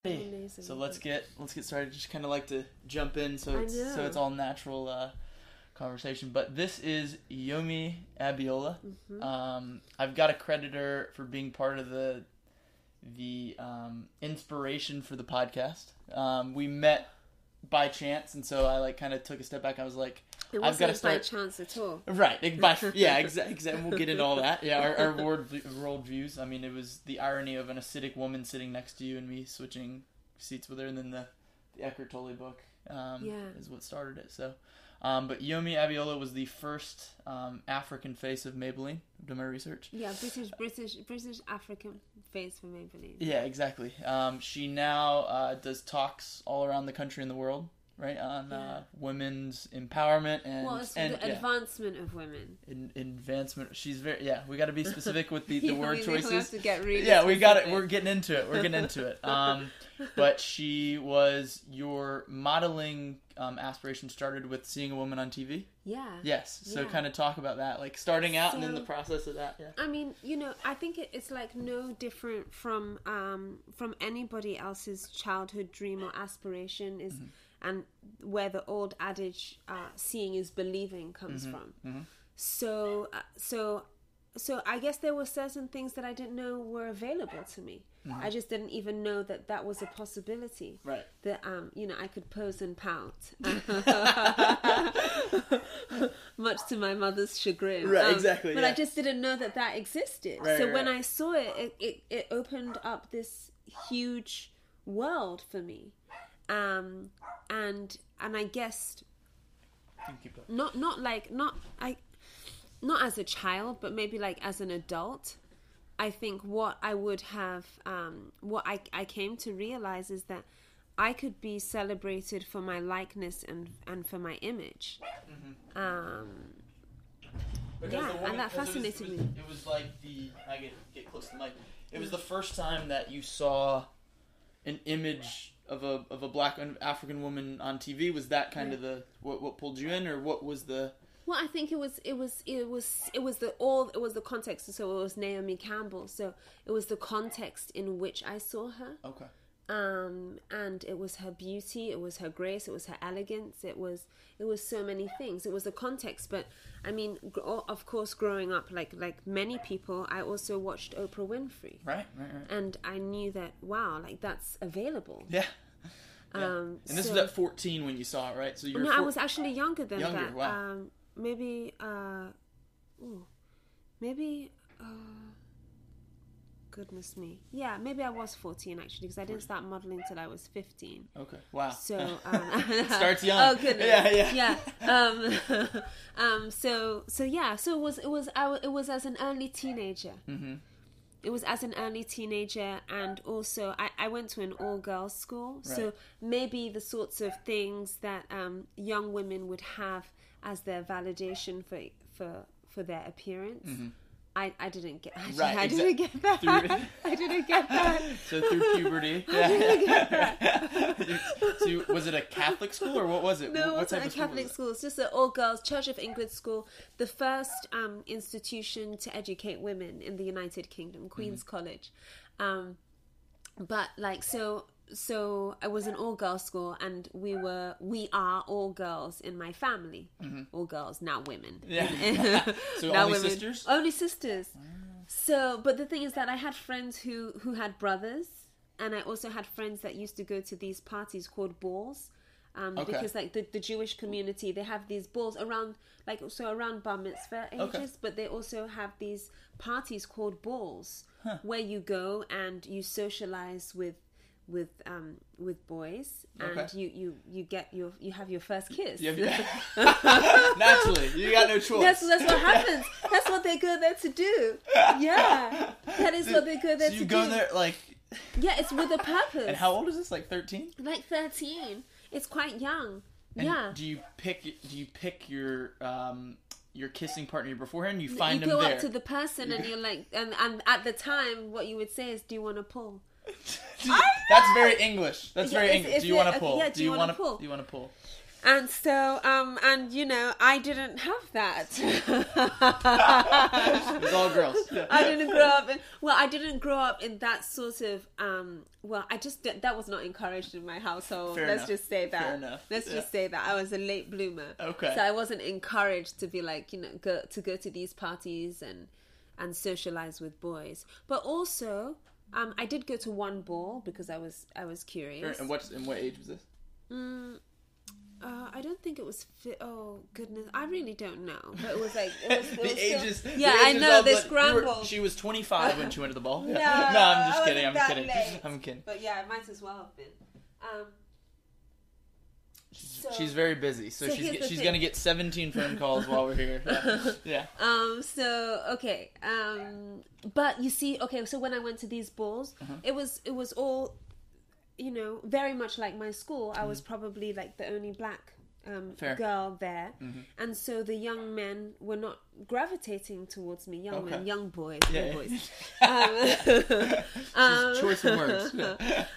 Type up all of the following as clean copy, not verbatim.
Hey, so let's get started. Just kind of like to jump in, so it's all natural conversation. But this is Yomi Abiola. I've got to credit her for being part of the inspiration for the podcast. We met by chance, and so I kind of took a step back. I was like, I've got to start by chance at all. Right? Exactly. And we'll get into all that. Yeah, our world views. I mean, it was the irony of an acidic woman sitting next to you and me switching seats with her, and then the Eckhart Tolle book is what started it. So, but Yomi Abiola was the first African face of Maybelline. I've done my research. Yeah, British African face for Maybelline. Yeah, exactly. She now does talks all around the country and the world, right, on women's empowerment and the advancement of women. Advancement. She's very we got to be specific with the word choices. We have to get really we got it. We're getting into it. But she was your modeling aspiration started with seeing a woman on TV. Yeah. Yes. So kind of talk about that, like starting out and then the process of that. Yeah. I mean, I think it's like no different from anybody else's childhood dream or aspiration is. And where the old adage, seeing is believing, comes from. So I guess there were certain things that I didn't know were available to me. I just didn't even know that was a possibility. Right. That, I could pose and pout. Much to my mother's chagrin. Right, exactly. But I just didn't know that existed. Right, so when I saw it opened up this huge world for me. And I guess not as a child, but maybe like as an adult, I think what I would have, what I came to realize is that I could be celebrated for my likeness and for my image. And that fascinated me. It was like I get close to the mic. It was the first time that you saw an image of a black African woman on TV. Was that kind of the what pulled you in, or what was the? Well, I think it was the context. So it was Naomi Campbell. So it was the context in which I saw her. Okay. And it was her beauty, it was her grace, it was her elegance, it was so many things. It was the context. But I mean, of course, growing up, like many people, I also watched Oprah Winfrey. Right. And I knew that, wow, like that's available. Yeah. And this was at 14 when you saw it, right? So you were I was actually younger than that. Wow. Goodness me. Yeah, maybe I was 14 actually, because I didn't start modeling till I was 15. Okay. Wow. So starts young. Oh goodness. Yeah. So it was as an early teenager. It was as an early teenager, and also I went to an all-girls school, right. So maybe the sorts of things that young women would have as their validation for their appeance. I didn't get. I didn't get that. I didn't get that. So through puberty, I didn't get that. So was it a Catholic school or what was it? No, it wasn't a Catholic school. It's just an all-girls Church of England school, the first institution to educate women in the United Kingdom, Queen's College. But like so I was an all-girls school, and we are all girls in my family. All girls, now women. Yeah. So now only women. sisters? Only sisters. So, but the thing is that I had friends who had brothers, and I also had friends that used to go to these parties called balls. Because like the Jewish community, they have these balls around bar mitzvah ages, but they also have these parties called balls where you go and you socialize with boys, and you have your first kiss. Naturally, you got no choice. That's what happens. That's what they go there to do. Yeah, that is what they go there to do. So you go there like. Yeah, it's with a purpose. And how old is this? Like 13? Like 13. It's quite young. And yeah. Do you pick your kissing partner beforehand? You find them there. You there. go up to the person and you're like, and at the time, what you would say is, "Do you want to pull?" That's very English. That's very English. Do you want to pull? Yeah. Do you want to pull? Do you want to pull? And so, and you know, I didn't have that. It was all girls. Yeah. I didn't grow up in that sort of, that was not encouraged in my household. Let's just say that. Fair enough. Let's just say that. I was a late bloomer. Okay. So I wasn't encouraged to be like, you know, go to these parties and socialize with boys. But also, I did go to one ball because I was curious. And what age was this? I don't think it was. Oh goodness, I really don't know. But it was like the ages. Yeah, I know they scrambled. She was 25 when she went to the ball. No, I'm just kidding. Late. I'm kidding. But yeah, it might as well have been. She's very busy, so she's gonna get 17 phone calls while we're here. Yeah. So okay. But you see, okay. So when I went to these balls, it was all, you know, very much like my school. I was probably like the only black girl there, and so the young men were not gravitating towards me. Men, young boys, boys. Choice of words.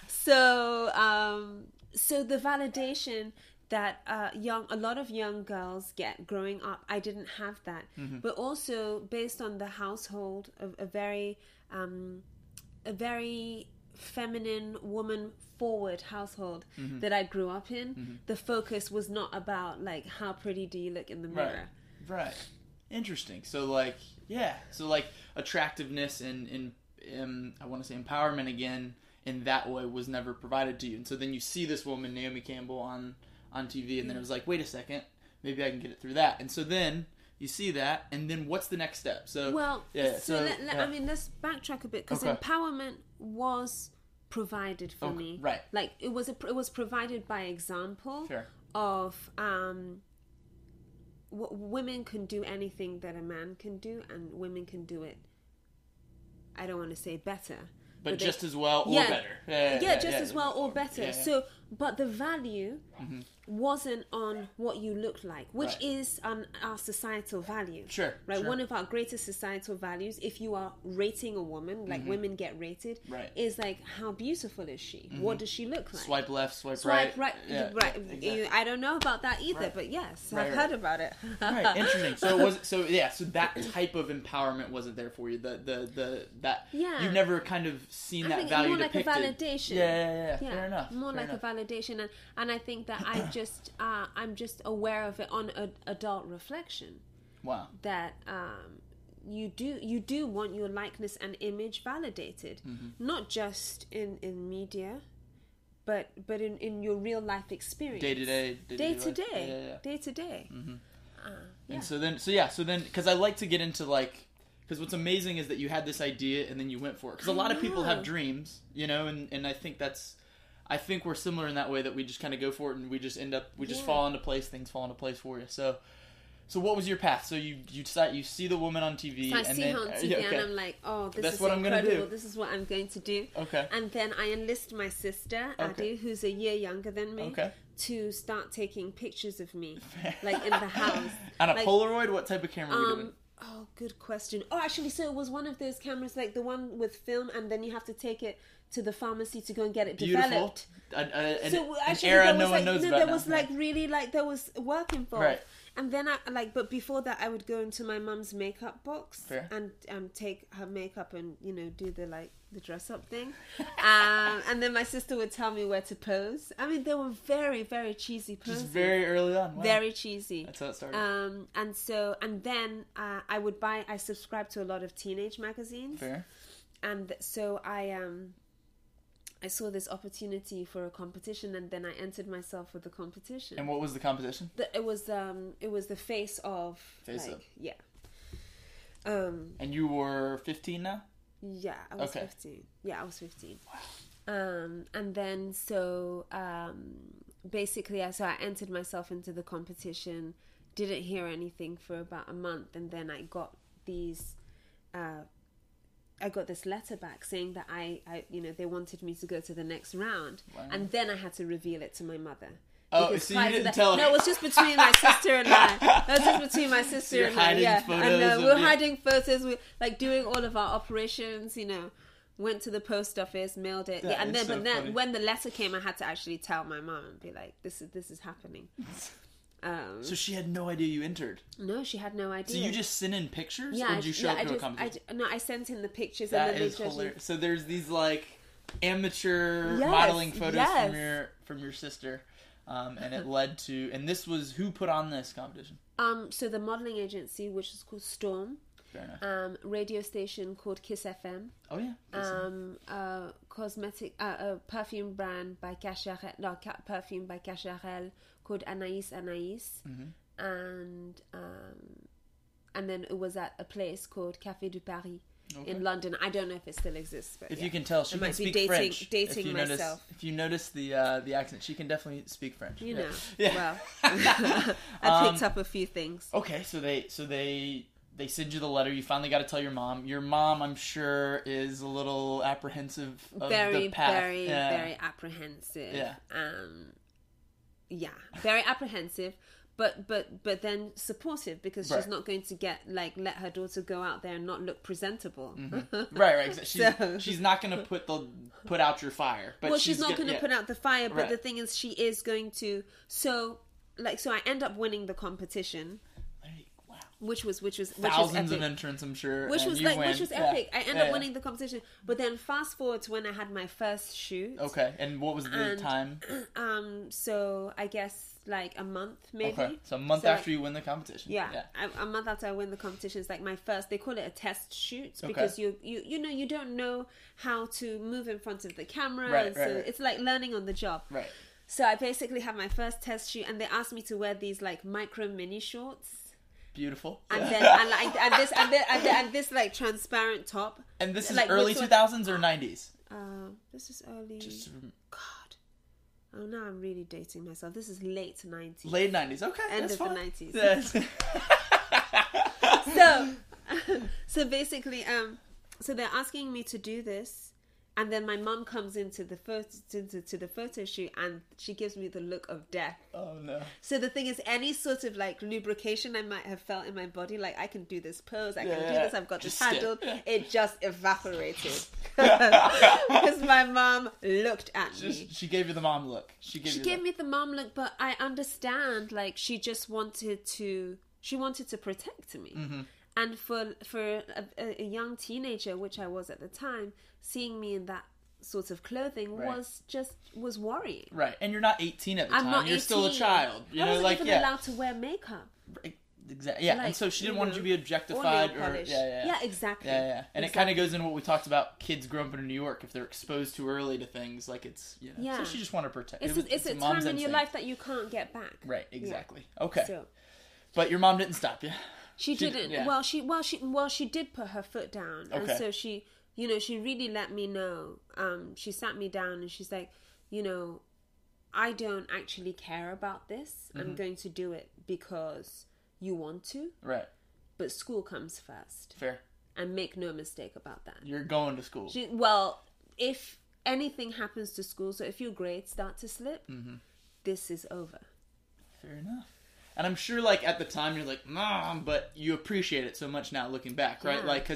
So the validation that a lot of young girls get growing up, I didn't have that. But also based on the household of a very feminine, woman forward household that I grew up in, the focus was not about like how pretty do you look in the mirror. Right. Interesting. So like attractiveness and I want to say empowerment again in that way was never provided to you. And so then you see this woman, Naomi Campbell, on TV, and then it was like, wait a second, maybe I can get it through that. And so then you see that, and then what's the next step? So I mean, let's backtrack a bit, because empowerment was provided for me. Right. Like it was provided by example of women can do anything that a man can do, and women can do it. I don't want to say better. But just as well or better. Just as well or better. Yeah. So, but the value wasn't on what you look like, which is on our societal value. Sure. Right. Sure. One of our greatest societal values, if you are rating a woman, like women get rated, is like, how beautiful is she? What does she look like? Swipe left, swipe right. Right. Exactly. I don't know about that either, but yes, I've heard about it. Right. Interesting. So that type of empowerment wasn't there for you. You've never kind of seen that value more depicted. Like a validation. Yeah. Fair enough. More like a validation, and I think that I'm just aware of it on adult reflection. Wow. That you do want your likeness and image validated, not just in media, but in your real life experience, day to day. And so then because I like to get into like. Because what's amazing is that you had this idea and then you went for it. Because a lot of people have dreams, you know, and I think we're similar in that way, that we just kind of go for it and we just just fall into place. Things fall into place for you. So what was your path? So you decide, you see the woman on TV. So I see her on TV and I'm like, oh, this is incredible. I'm gonna do. This is what I'm going to do. Okay. And then I enlist my sister, Adi, who's a year younger than me. To start taking pictures of me, like in the house. On a Polaroid? What type of camera were you doing? Oh, good question. Oh, actually, so it was one of those cameras, like the one with film, and then you have to take it to the pharmacy to go and get it developed. An era no one knows about. There was there was work involved. Right. And then but before that, I would go into my mum's makeup box and take her makeup and, you know, do the dress up thing. And then my sister would tell me where to pose. I mean, they were very, very cheesy poses. Just very early on. Wow. Very cheesy. That's how it started. And then I subscribed to a lot of teenage magazines. Fair. And so I saw this opportunity for a competition, and then I entered myself for the competition. And what was the competition? It was the face of. Yeah. And you were 15 now? Yeah, I was 15. Yeah, I was 15. Wow. And then basically, so I entered myself into the competition. Didn't hear anything for about a month, and then I got these. I got this letter back saying that they wanted me to go to the next round. Wow. And then I had to reveal it to my mother. Oh, so you didn't tell her? No, it was just between my sister and I. It was just between my sister so and I. Yeah. Photos we were hiding photos. We were like doing all of our operations, you know, went to the post office, mailed it. That and is then, so but then funny. when the letter came, I had to actually tell my mom and be like, "This is happening." So she had no idea you entered. No, she had no idea. So you just sent in pictures, yeah, or did you show up to a competition? No, I sent in the pictures. That and then is they hilarious. So there's these like amateur Yes, modeling photos yes. from your sister, and it led to. And this was who put on this competition? So the modeling agency, which is called Storm, Fair enough. radio station called Kiss FM, Oh yeah. cosmetic, perfume brand by perfume by Cacharel called Anaïs, and then it was at a place called Café du Paris in London. I don't know if it still exists, but If you can tell, she can speak French. Dating myself. If you notice the accent, she can definitely speak French. You know, Yeah. well, I picked up a few things. Okay, so they send you the letter. You finally got to tell your mom. Your mom, I'm sure, is a little apprehensive of the path. Very apprehensive. Yeah. Yeah, very apprehensive, but then supportive, because she's not going to let her daughter go out there and not look presentable. Mm-hmm. Right. She's not going to put out your fire. But she's not going to put out the fire. But the thing is, she is going to. So I end up winning the competition. Wow. Which was thousands of entrants, I'm sure. Which was epic. I end up winning the competition. But then fast forward to when I had my first shoot. Okay, and what was the time? So I guess like a month, maybe. Okay, so a month after you win the competition. Yeah. A month after I win the competition, it's like my first. They call it a test shoot because you don't know how to move in front of the camera. Right. It's like learning on the job. Right. So I basically had my first test shoot, and they asked me to wear these like micro mini shorts. Beautiful. And then and this like transparent top. And this is like, early 2000s or 90s? This is early. God. Oh, now I'm really dating myself. This is late 90s. Late 90s. Okay, End that's of fine. the 90s. Yes. So basically, so they're asking me to do this. And then my mum comes into the photo shoot, and she gives me the look of death. Oh no! So the thing is, any sort of like lubrication I might have felt in my body, like I can do this pose, I can do this, I've got this handled, it just evaporated because my mum looked at me. She gave you the mom look. She gave me the mom look, but I understand. Like she just wanted to protect me. Mm-hmm. And for a young teenager, which I was at the time, seeing me in that sort of clothing was worrying. Right, and you're not 18 at the I'm time. not You're 18. still a child. You I know, wasn't like even allowed to wear makeup. Exactly. Yeah, and so she didn't want you to be objectified. Yeah, exactly. Yeah. And it kind of goes into what we talked about. Kids grow up in New York, if they're exposed too early to things, like it's So she just wanted to protect. It's a time in your life that you can't get back. Right. Exactly. Yeah. Okay. So, but your mom didn't stop you. She didn't. Yeah. She did put her foot down, and so she really let me know. She sat me down and she's like, I don't actually care about this. Mm-hmm. I'm going to do it because you want to. Right. But school comes first. Fair. And make no mistake about that. You're going to school. If anything happens to school, so if your grades start to slip, this is over. Fair enough. And I'm sure, like, at the time, you're like, Mom, but you appreciate it so much now looking back, right? Yeah. Like,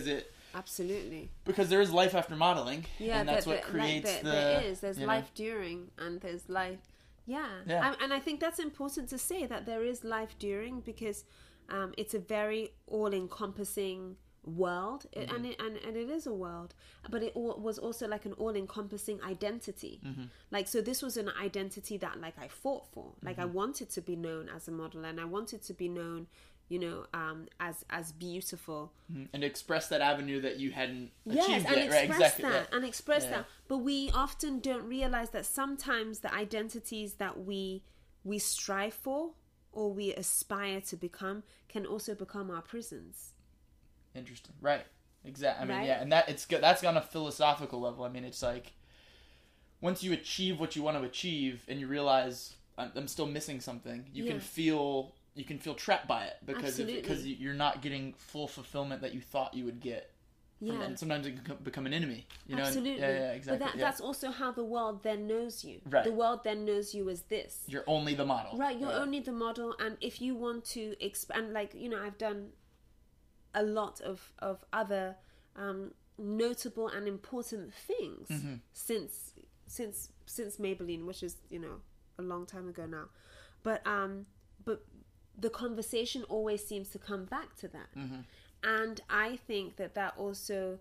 Absolutely. Because there is life after modeling, and that's what creates there is. There's life during, and there's life... Yeah. And I think that's important to say, that there is life during, because it's a very all-encompassing world, and it is a world, but it was also like an all-encompassing identity. Like, so this was an identity that like I fought for. Like I wanted to be known as a model, and I wanted to be known, as beautiful, and express that avenue that you hadn't achieved yet, right? Exactly. And express that. But we often don't realize that sometimes the identities that we strive for or we aspire to become can also become our prisons. Interesting. Right. Exactly. I mean, right? and that's on a philosophical level. I mean, it's like once you achieve what you want to achieve and you realize I'm still missing something, you can feel trapped by it because you're not getting full fulfillment that you thought you would get. Yeah. And sometimes it can become an enemy. Absolutely. Yeah, exactly. But that's also how the world then knows you. Right. The world then knows you as this. You're only the model. Right. You're only the model, and if you want to expand, like I've done a lot of other notable and important things since Maybelline, which is, you know, a long time ago now. But the conversation always seems to come back to that. And I think that also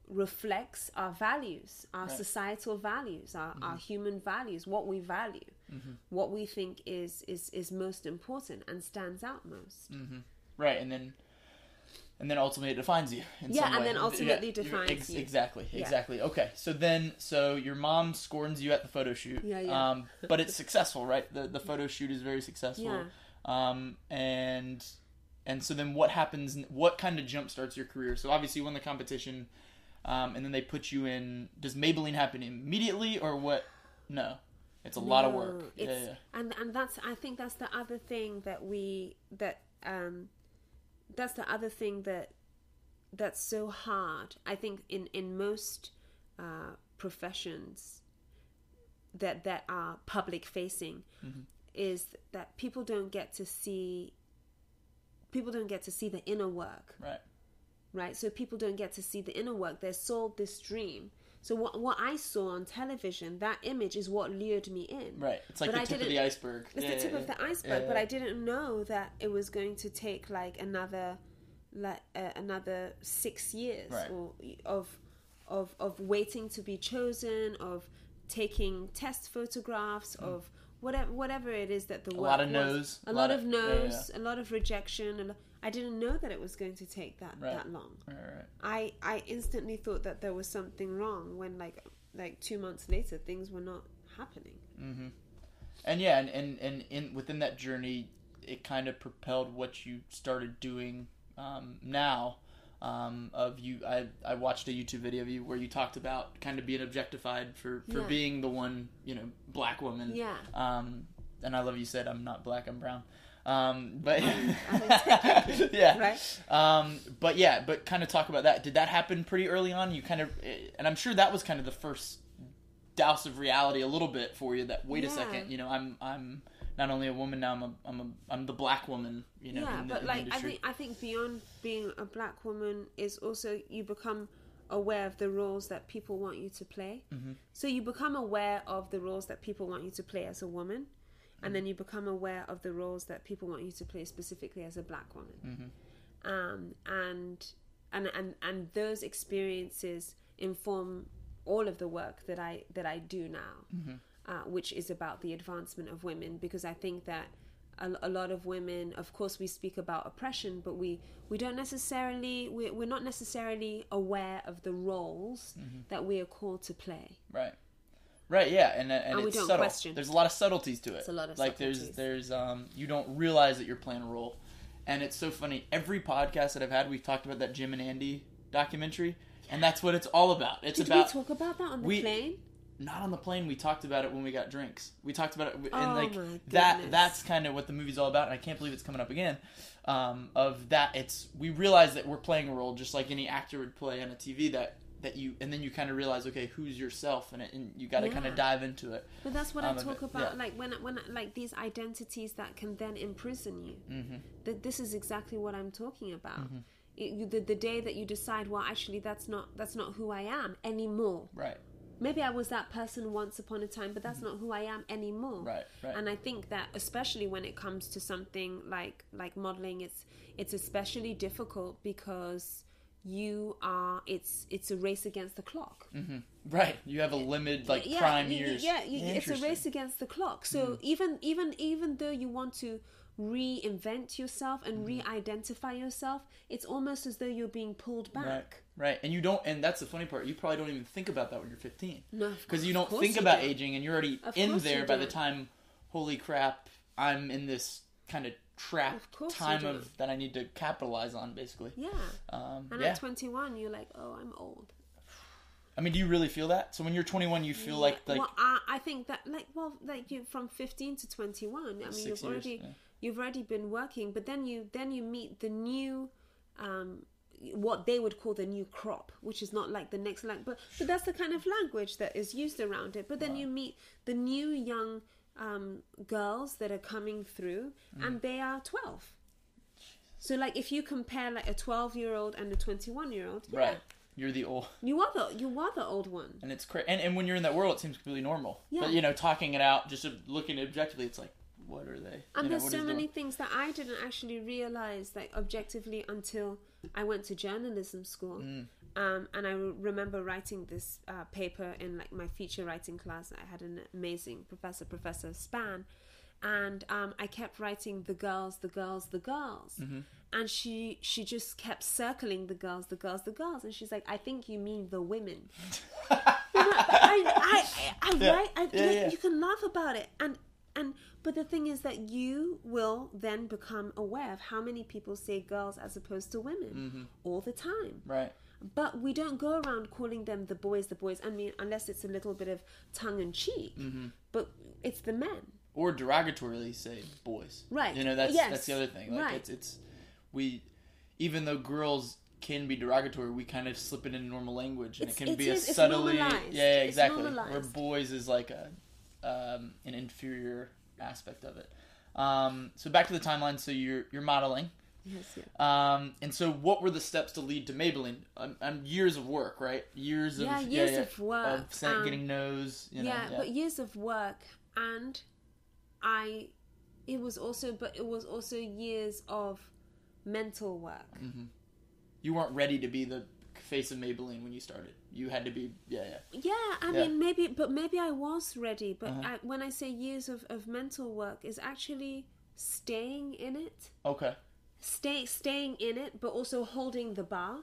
reflects our values, our societal values, our human values, what we value, what we think is most important and stands out most. Right, and then ultimately it defines you in some way. Then ultimately defines you. Exactly. Okay, so your mom scorns you at the photo shoot. But it's successful, right? The photo shoot is very successful. And so then what happens? What kind of jump starts your career? So obviously you won the competition, and then they put you in. Does Maybelline happen immediately or what? No, it's a lot of work. And that's, I think that's the other thing that's so hard. I think in most professions that are public facing, is that people don't get to see the inner work. Right. So people don't get to see the inner work. They're sold this dream. So what I saw on television, that image is what lured me in. Right. It's like the tip of the iceberg. It's the tip of the iceberg, but I didn't know that it was going to take like another 6 years of waiting to be chosen, of taking test photographs, of whatever it is that the work was. A lot of no's. A lot of no's, a lot of rejection. And I didn't know that it was going to take that long. Right. I instantly thought that there was something wrong when like 2 months later things were not happening. And and in within that journey, it kind of propelled what you started doing now. Of you, I watched a YouTube video of you where you talked about kind of being objectified for being the one, you know, black woman. And I love you said I'm not black, I'm brown. But but kind of talk about that. Did that happen pretty early on? You kind of, and I'm sure that was kind of the first douse of reality a little bit for you. That wait a second, you know, I'm not only a woman now, I'm the black woman, you know. Yeah, but like industry. I think beyond being a black woman is also you become aware of the roles that people want you to play. So you become aware of the roles that people want you to play as a woman, and then you become aware of the roles that people want you to play specifically as a black woman. And those experiences inform all of the work that I do now. Which is about the advancement of women, because I think that a lot of women, of course, we speak about oppression, but we don't necessarily, we're not necessarily aware of the roles that we are called to play. Right, yeah, and we it's don't subtle. question. There's a lot of subtleties to it. It's a lot of like subtleties. there's you don't realize that you're playing a role, and it's so funny. Every podcast that I've had, we've talked about that Jim and Andy documentary, and that's what it's all about. It's Did about. we talk about that on the plane? Not on the plane. We talked about it when we got drinks. We talked about it, and my goodness. that's kind of what the movie's all about. And I can't believe it's coming up again. Of that, we realize that we're playing a role, just like any actor would play on a TV. That you, and then you kind of realize, okay, who's yourself, and you got to kind of dive into it. But that's what I talk about, like when like these identities that can then imprison you. That this is exactly what I'm talking about. The day that you decide, well, actually, that's not who I am anymore. Right. Maybe I was that person once upon a time, but that's not who I am anymore. Right. And I think that especially when it comes to something like modeling, it's especially difficult because it's a race against the clock. Right. You have a limited prime years. It's a race against the clock. So even though you want to reinvent yourself and re-identify yourself, it's almost as though you're being pulled back. Right. And you don't, and that's the funny part, you probably don't even think about that when you're 15. No. Because you don't think about aging, and you're already in there by the time, holy crap, I'm in this kind of trapped time that I need to capitalize on, basically. Yeah. And at 21, you're like, oh, I'm old. I mean, do you really feel that? So when you're 21, you feel like... Well, I think that, you from 15 to 21, I mean, you've already been working, but then you meet the new, what they would call the new crop, which is not like the next language, but that's the kind of language that is used around it. But then you meet the new young girls that are coming through, and they are 12. So, like, if you compare, like, a 12-year-old and a 21-year-old, You're the old. You are the old one. And it's crazy. And when you're in that world, it seems completely normal. Yeah. But, you know, talking it out, just looking objectively, it's like, what are they? And there's so many things that I didn't actually realize, like, objectively until I went to journalism school. And I remember writing this paper in, like, my feature writing class. I had an amazing Professor Span. And I kept writing the girls. And she just kept circling the girls. And she's like, I think you mean the women. You can laugh about it. But the thing is that you will then become aware of how many people say girls as opposed to women all the time. Right. But we don't go around calling them the boys. I mean, unless it's a little bit of tongue in cheek. But it's the men. Or derogatorily say boys. Right. You know, that's the other thing. Like, right. We, even though girls can be derogatory, we kind of slip it into normal language, and it can be a subtly. Yeah, exactly. Where boys is like an inferior aspect of it. So back to the timeline. So you're modeling. Yes. Yeah. And so what were the steps to lead to Maybelline? Years of work, right? Years of work. Of getting no's. But years of work, and it was also years of mental work. You weren't ready to be the face of Maybelline when you started. You had to be, I mean, maybe I was ready. But when I say years of mental work, is actually staying in it. Okay. Staying in it, but also holding the bar.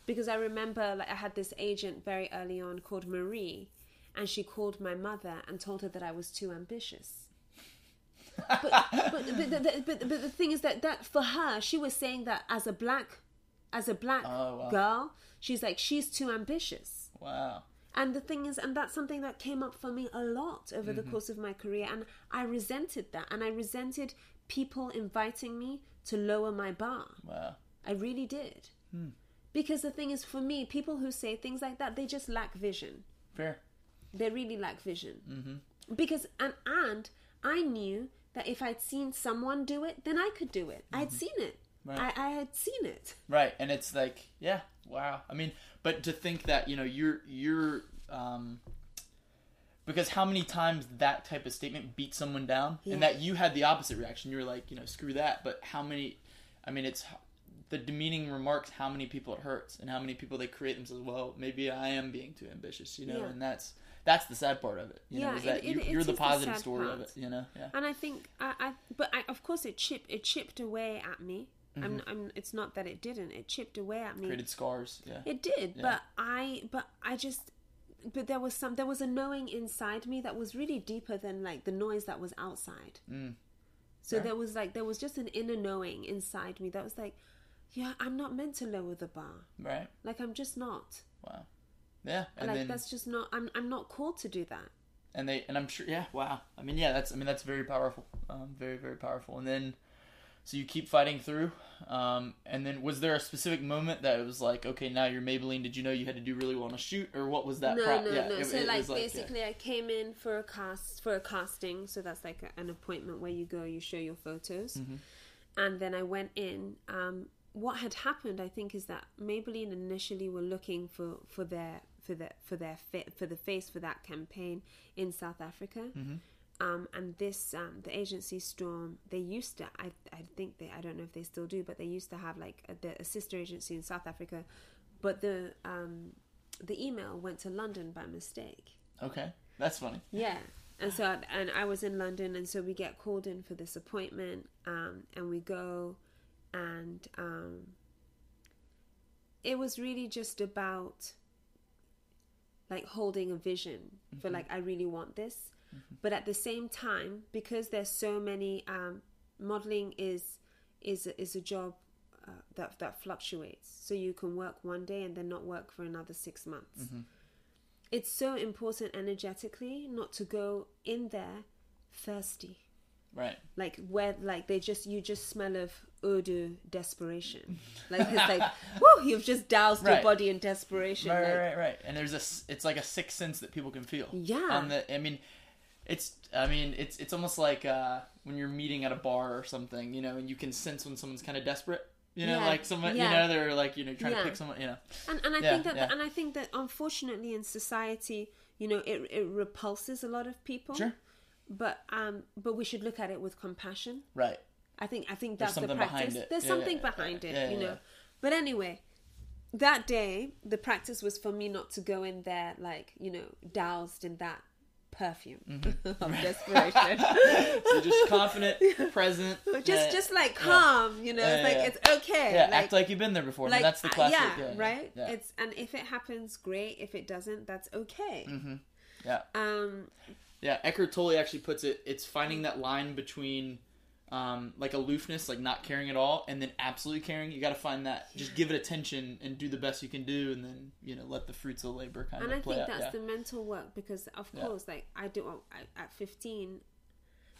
Because I remember, like, I had this agent very early on called Marie, and she called my mother and told her that I was too ambitious. but the thing is that for her, she was saying that as a black girl, she's like, she's too ambitious. Wow. And the thing is, and that's something that came up for me a lot over the course of my career, and I resented that, and I resented people inviting me to lower my bar. Wow. I really did. Because the thing is, for me, people who say things like that, they just lack vision. Fair. They really lack vision. Because and I knew that if I'd seen someone do it, then I could do it. I'd seen it. Right. I had seen it. Right. And it's like, yeah, wow. I mean, but to think that, you know, you're because how many times that type of statement beat someone down, and that you had the opposite reaction. You were like, you know, screw that. But how many, I mean, it's the demeaning remarks, how many people it hurts, and how many people they create themselves. Well, maybe I am being too ambitious, you know, and that's the sad part of it. You know, is that you're the positive story of it, you know. Yeah. And I think, of course, it chipped away at me. It's not that it didn't. It chipped away at me. Created scars. Yeah. It did, yeah. But there was a knowing inside me that was really deeper than, like, the noise that was outside. So there was just an inner knowing inside me that was like, yeah, I'm not meant to lower the bar. Right. Like, I'm just not. Wow. Yeah. And like, that's just not. I'm not called to do that. And I'm sure. Yeah. Wow. I mean, yeah. That's very powerful. Very, very powerful. And then, so you keep fighting through. And then, was there a specific moment that it was like, okay, now you're Maybelline? Did you know you had to do really well on a shoot, or what was that? No. So basically, I came in for a casting. So that's like an appointment where you go, you show your photos, and then I went in. What had happened, I think, is that Maybelline initially were looking for the face for that campaign in South Africa. And this the agency Storm, they used to, I don't know if they still do, but they used to have like a sister agency in South Africa, but the email went to London by mistake. Okay, that's funny. Yeah. And so I was in London, and so we get called in for this appointment, and we go, and it was really just about like holding a vision for like, I really want this. But at the same time, because there's so many, modeling is a job that fluctuates. So you can work one day and then not work for another 6 months. It's so important energetically not to go in there thirsty. Right. Like where like you just smell of eau de desperation. Like it's like, whoo, you've just doused your body in desperation. Right. And it's like a sixth sense that people can feel. Yeah. It's almost like when you're meeting at a bar or something, you know, and you can sense when someone's kind of desperate. You know, like someone, you know, they're like, you know, trying to pick someone, you know. And I think that unfortunately in society, you know, it repulses a lot of people. Sure. But we should look at it with compassion. Right. I think that's the practice. There's something behind it, you know. Yeah. But anyway, that day, the practice was for me not to go in there like, you know, doused in that perfume of desperation. So just confident, present. Just like calm, you know. It's okay. Yeah, act like you've been there before. Like, that's the classic. Right? Yeah. And if it happens, great. If it doesn't, that's okay. Mm-hmm. Yeah. Yeah, Eckhart Tolle actually puts it, it's finding that line between like aloofness, like not caring at all, and then absolutely caring. You got to find that, just give it attention and do the best you can do, and then, you know, let the fruits of labor kind of play out. And I think that's the mental work, because of course, like I do at 15,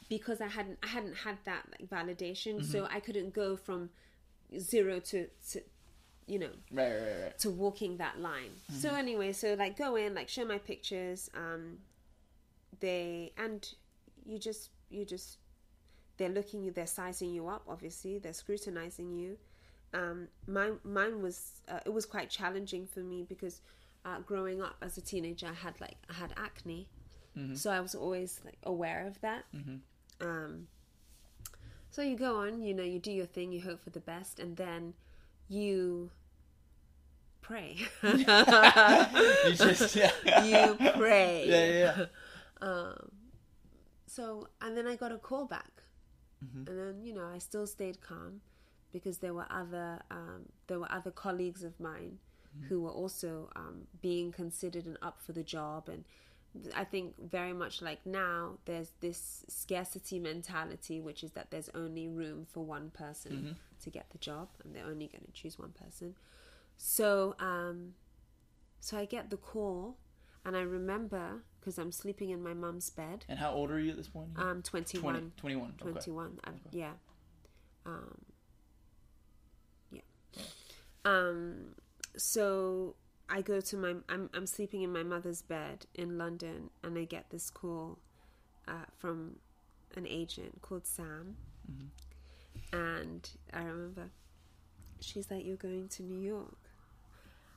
because I hadn't had that like validation, so I couldn't go from 0 to you know, right. to walking that line. So anyway, so like go in, like show my pictures, they're looking, they're sizing you up, obviously, they're scrutinizing you. Mine was, it was quite challenging for me because growing up as a teenager, I had acne. So I was always like aware of that. So you go on, you know, you do your thing, you hope for the best, and then you pray. You pray. So, and then I got a call back, and then, you know, I still stayed calm, because there were other colleagues of mine who were also being considered and up for the job. And I think very much like now, there's this scarcity mentality, which is that there's only room for one person to get the job, and they're only going to choose one person. So I get the call, and I remember, because I'm sleeping in my mum's bed. And how old are you at this point? 21. 21. Okay. 21. Okay. Yeah. So I go to I'm sleeping in my mother's bed in London, and I get this call from an agent called Sam. And I remember she's like, "You're going to New York."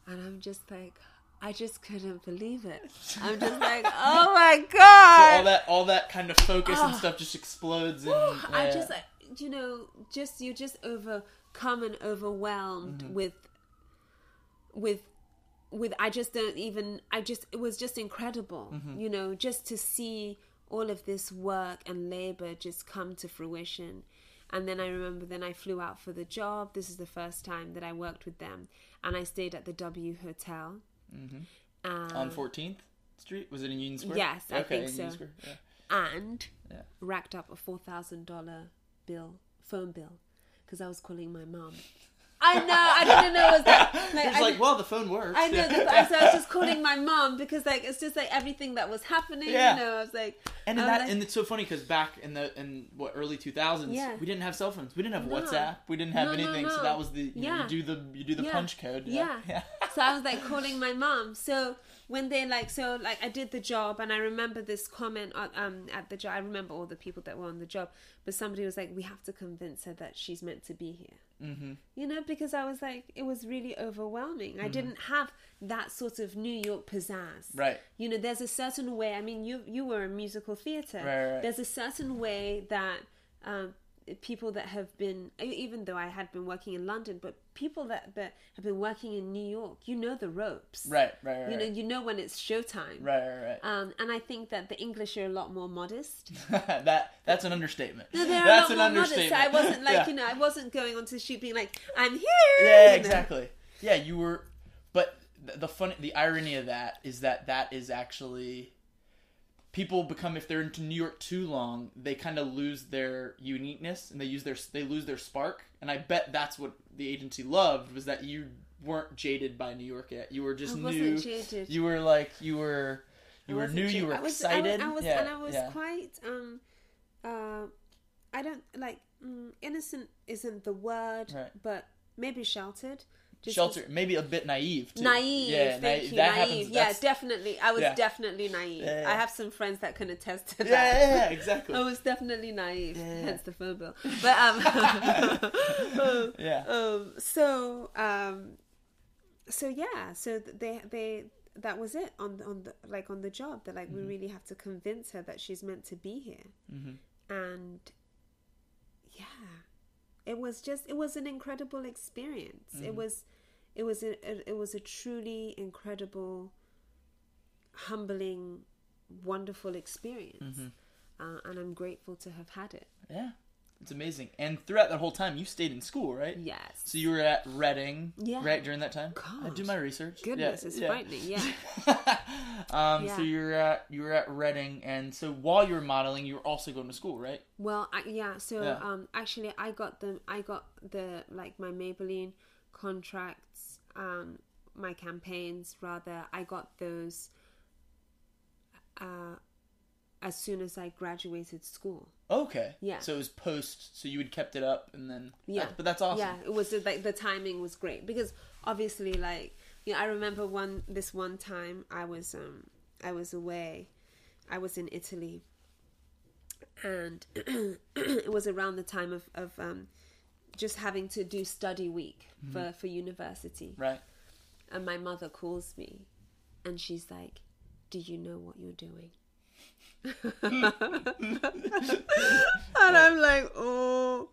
And I'm just like, I just couldn't believe it. I'm just like, oh my God. So all that kind of focus and stuff just explodes. And I just, like, you know, you're just overcome and overwhelmed with I just don't even, it was just incredible, you know, just to see all of this work and labor just come to fruition. And then I remember, I flew out for the job. This is the first time that I worked with them. And I stayed at the W Hotel. On 14th Street? Was it in Union Square? Yes, I think so. Union Square. Yeah. And racked up a $4,000 phone bill, because I was calling my mom. I know, I didn't know it was that. Like, well, the phone works. I know, so I was just calling my mom, because like it's just like everything that was happening. You know, I was like, and it's so funny, because back in early 2000s, we didn't have cell phones, we didn't have WhatsApp, we didn't have anything. So that was the you do the punch code. Yeah. So I was like calling my mom. So when they I did the job, and I remember this comment at the job. I remember all the people that were on the job, but somebody was like, "We have to convince her that she's meant to be here." You know, because I was like, it was really overwhelming. I didn't have that sort of New York pizzazz. Right. You know, there's a certain way. I mean, you were in musical theatre. Right. There's a certain way that people that have been, even though I had been working in London, but people that have been working in New York, you know the ropes. Right. You know when it's showtime. Right. And I think that the English are a lot more modest. That's an understatement. No, they're that's a lot more modest. So I wasn't like, you know, I wasn't going onto the shoot being like, "I'm here." Yeah, exactly. Know? Yeah, you were. But the irony of that is that is actually, people become, if they're into New York too long, they kind of lose their uniqueness, and they lose their spark. And I bet that's what the agency loved, was that you weren't jaded by New York yet. You were just new. I wasn't jaded. You were like, you were new. You were excited. I was quite. I don't like innocent isn't the word, but maybe sheltered. Shelter, maybe a bit naive too. Naive, yeah, thank you, that naive. happens, Yeah, definitely. I was yeah. definitely naive. Yeah. I have some friends that can attest to that. Yeah, exactly. I was definitely naive, Yeah. hence the phone bill. But so they that was it on the job. They're like, we really have to convince her that she's meant to be here, and yeah, it was an incredible experience. It was a truly incredible, humbling, wonderful experience, and I'm grateful to have had it. Yeah. It's amazing. And throughout that whole time, you stayed in school, right? Yes. So you were at Reading, Yeah. right, during that time? God. I do my research. Goodness, it's frightening, yeah. So you were at Reading, and so while you were modeling, you were also going to school, right? Well, actually, I got the like my Maybelline contracts, my campaigns rather. I got those as soon as I graduated school. Okay. Yeah. So it was post, so you had kept it up, and then... Yeah. But that's awesome. Yeah, it was like the timing was great because obviously, like, you know, I remember this one time I was away. I was in Italy, and it was around the time of just having to do study week for university. Right. And my mother calls me, and she's like, "Do you know what you're doing?" And I'm like, "Oh,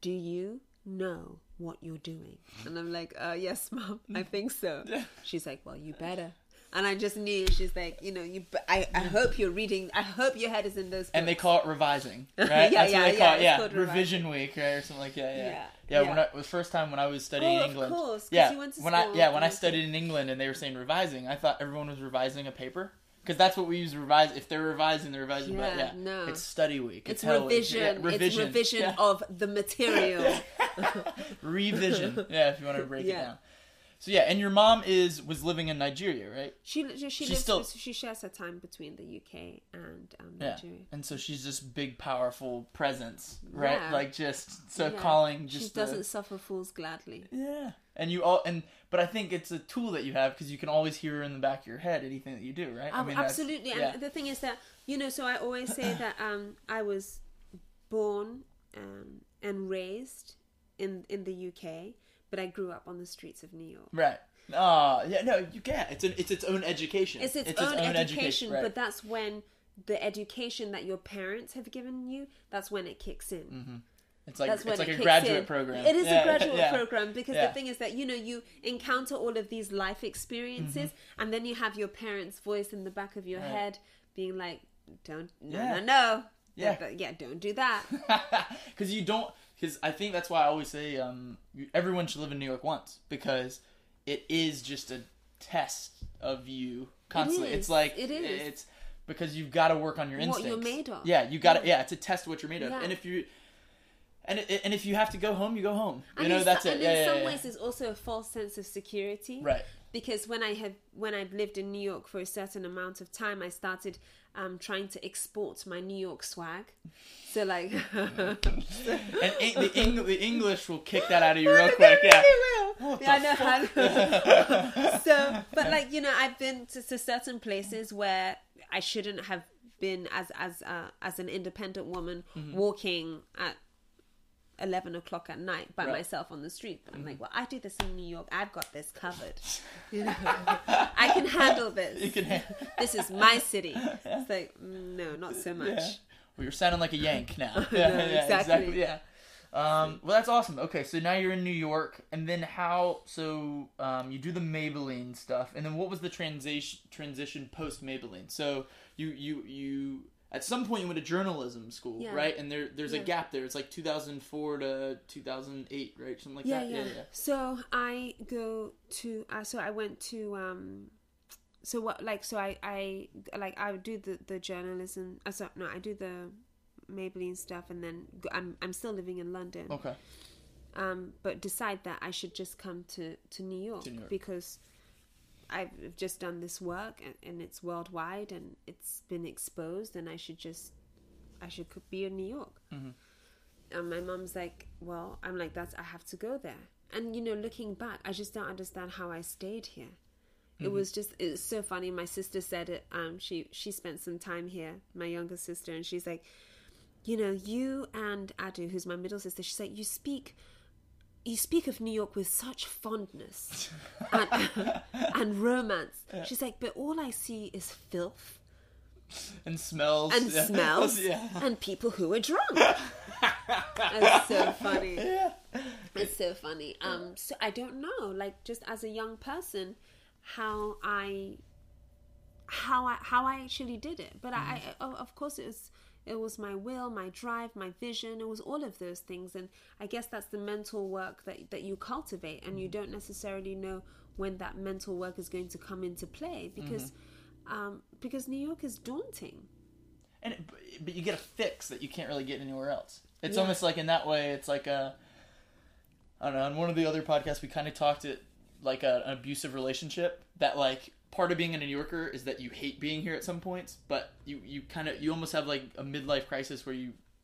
do you know what you're doing?" And I'm like, "Yes, Mom, I think so." She's like, "Well, you better." And I just knew. She's like, "You know, I hope you're reading. I hope your head is in those books." And they call it revising, right? Yeah, That's what they call it. it's Yeah, revision week, right, or something like that. Yeah. When the first time when I was studying in England, of course, 'cause yeah, you went to when school. I studied in England and they were saying revising, I thought everyone was revising a paper. Because that's what we use to revise. If they're revising, but no. it's study week. It's hell revision. Week. Yeah, It's revision of the material. Revision. Yeah, if you want to break it down. So yeah, and your mom was living in Nigeria, right? She shares her time between the UK and Nigeria. And so she's just big, powerful presence, right? Yeah. Like calling. She doesn't suffer fools gladly. Yeah, but I think it's a tool that you have because you can always hear her in the back of your head anything that you do, right? I mean, absolutely. And the thing is that so I always say that I was born and raised in the UK. But I grew up on the streets of New York. Right. Yeah, no, you can't. It's its own education. It's its own education, right. But that's when the education that your parents have given you, that's when it kicks in. Mm-hmm. It's like a graduate program. It is a graduate program because the thing is that, you know, you encounter all of these life experiences and then you have your parents' voice in the back of your head being like, no. Yeah, don't do that. Because you don't... Because I think that's why I always say everyone should live in New York once. Because it is just a test of you constantly. It's like... It is. It's because you've got to work on your instincts. What you're made of. Yeah, you got to... Yeah, it's a test of what you're made of. Yeah. And if you... And if you have to go home, you go home. That's it. And in some ways, it's also a false sense of security. Right. Because when I've lived in New York for a certain amount of time, I started trying to export my New York swag. So like, and the English will kick that out of you real quick. Yeah. I know. So, but like, you know, I've been to certain places where I shouldn't have been as an independent woman walking at 11 o'clock at night by myself on the street. But I'm like, well, I do this in New York. I've got this covered. You know, I can handle this. You can this is my city. It's like, no, not so much. Yeah. Well, you're sounding like a Yank now. Exactly. Yeah. Well, that's awesome. Okay, so now you're in New York, and then you do the Maybelline stuff, and then what was the transition post Maybelline? So you at some point you went to journalism school, right? And there's a gap there. It's like 2004 to 2008, right? Something like that. Yeah. So I went to I do the journalism. I do the Maybelline stuff, and then I'm still living in London. Okay. But decide that I should just come to New York because I've just done this work and it's worldwide and it's been exposed, and I should be in New York. And my mom's like, well, I'm like, I have to go there. looking back, I just don't understand how I stayed here. It's so funny. My sister said it. She spent some time here, my younger sister, and she's like, you and Adu, who's my middle sister, she's like, you speak of New York with such fondness and romance. Yeah. She's like, but all I see is filth and smells and people who are drunk. It's so funny. Yeah. It's so funny. So I don't know, like, just as a young person, how I actually did it. But I of course it was my will, my drive, my vision. It was all of those things. And I guess that's the mental work that you cultivate, and you don't necessarily know when that mental work is going to come into play, because New York is daunting. But you get a fix that you can't really get anywhere else. It's almost like, in that way, it's like I don't know, on one of the other podcasts, we kind of talked it like an abusive relationship, that like part of being a New Yorker is that you hate being here at some points, but you almost have like a midlife crisis where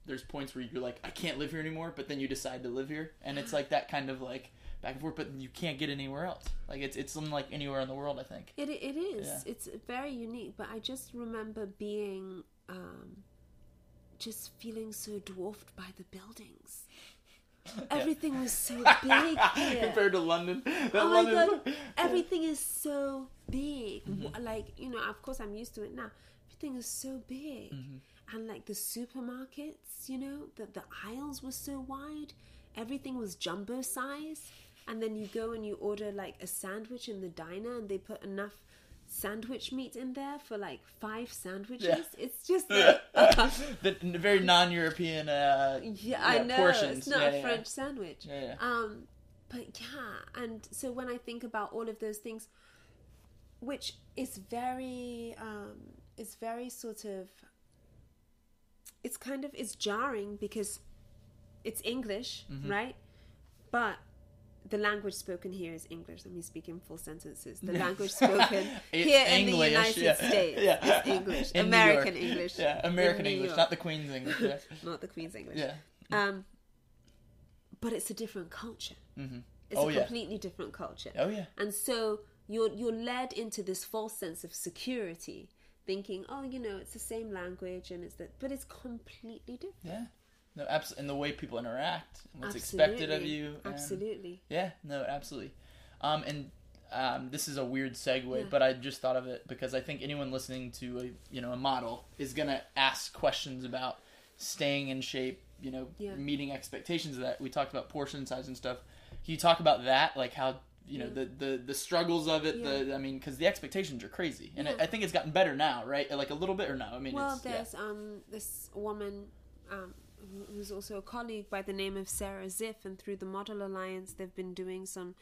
there's points where you're like, I can't live here anymore, but then you decide to live here, and it's like that kind of like back and forth, but you can't get anywhere else. Like it's unlike anywhere in the world, I think. It is. Yeah. It's very unique, but I just remember being just feeling so dwarfed by the buildings. Everything was so big here. Compared to London. My God. Everything is so big. Mm-hmm. Like, of course I'm used to it now. Everything is so big. Mm-hmm. And like the supermarkets, the aisles were so wide. Everything was jumbo size. And then you go and you order like a sandwich in the diner, and they put enough sandwich meat in there for like 5 sandwiches. Yeah. It's just like the very non-European I know portions. It's not a French sandwich. But and so when I think about all of those things, which is very sort of, it's jarring because it's English, right? But the language spoken here is English. Let me speak in full sentences. The language spoken here in the United States is English. American English. Yeah, American English, not the Queen's English. Yeah. Not the Queen's English. Yeah. But it's a different culture. Mm-hmm. It's a completely different culture. Oh, yeah. And so you're led into this false sense of security, thinking, it's the same language, and but it's completely different. Yeah. No, absolutely, and the way people interact, and what's expected of you. Absolutely. Yeah, no, absolutely. This is a weird segue, but I just thought of it because I think anyone listening to a model is gonna ask questions about staying in shape, meeting expectations of that. We talked about portion size and stuff. Can you talk about that, like how the struggles of it? Yeah. Because the expectations are crazy, and I think it's gotten better now, right? Like a little bit, or no? There's this woman. Who's also a colleague by the name of Sarah Ziff, and through the Model Alliance they've been doing some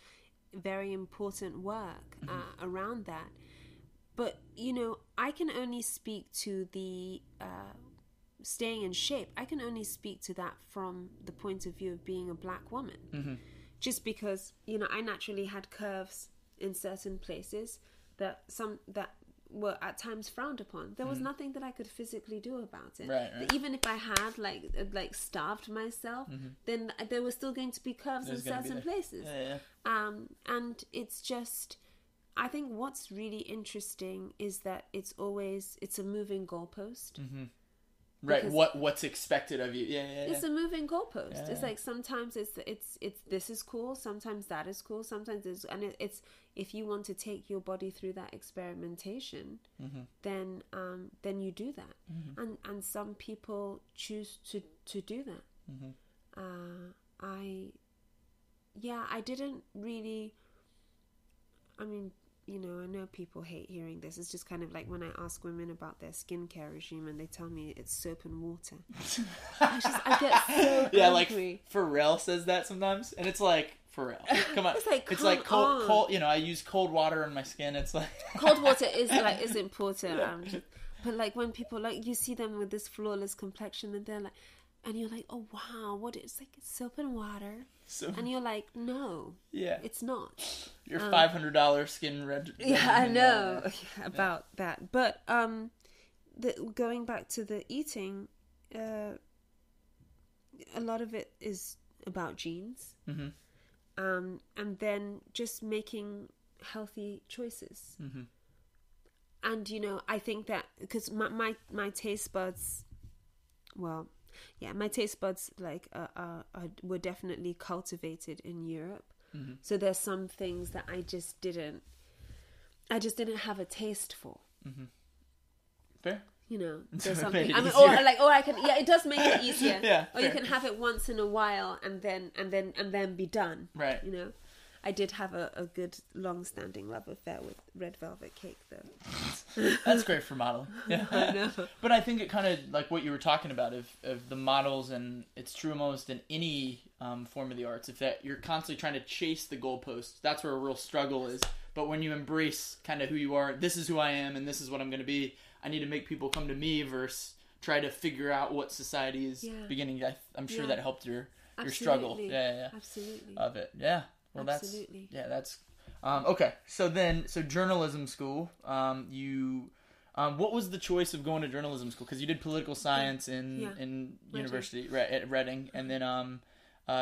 very important work around that. But I can only speak to the staying in shape. I can only speak to that from the point of view of being a black woman, just because I naturally had curves in certain places that were at times frowned upon. There was nothing that I could physically do about it. Right. Even if I had like starved myself, then there were still going to be curves in certain places. Yeah. And it's just, I think what's really interesting is that it's a moving goalpost. Mm-hmm. Right. What's expected of you? Yeah. It's a moving goalpost. Yeah. It's like sometimes it's this is cool, sometimes that is cool, sometimes it's if you want to take your body through that experimentation, then you do that, and some people choose to do that. I didn't really. I know people hate hearing this. It's just kind of like when I ask women about their skincare regime and they tell me it's soap and water. I get so angry. Like Pharrell says that sometimes, and it's like, Pharrell, come on. It's like cold. I use cold water on my skin. It's like cold water is important. But like when people you see them with this flawless complexion, and they're like, and you're like, oh wow, what it's like, it's soap and water. And you're like, no, it's not. Your $500 skin regimen. Yeah, I know about that. But going back to the eating, a lot of it is about genes. and then just making healthy choices. And I think that because my taste buds, my taste buds were definitely cultivated in Europe. So there's some things that I just didn't have a taste for. Fair. There's something. It it does make it easier. Yeah. Or you can have it once in a while and then be done. Right. I did have a good long-standing love affair with red velvet cake, though. That's great for modeling. Yeah. I know. But I think it kind of, like what you were talking about, of the models, and it's true almost in any form of the arts, if that you're constantly trying to chase the goalposts, that's where a real struggle is. But when you embrace kind of who you are, this is who I am, and this is what I'm going to be, I need to make people come to me versus try to figure out what society is beginning. I'm sure that helped your struggle. Yeah. Absolutely. Of it. Yeah. Well, absolutely. That's okay. So journalism school. What was the choice of going to journalism school? Because you did political science in university at Reading, and then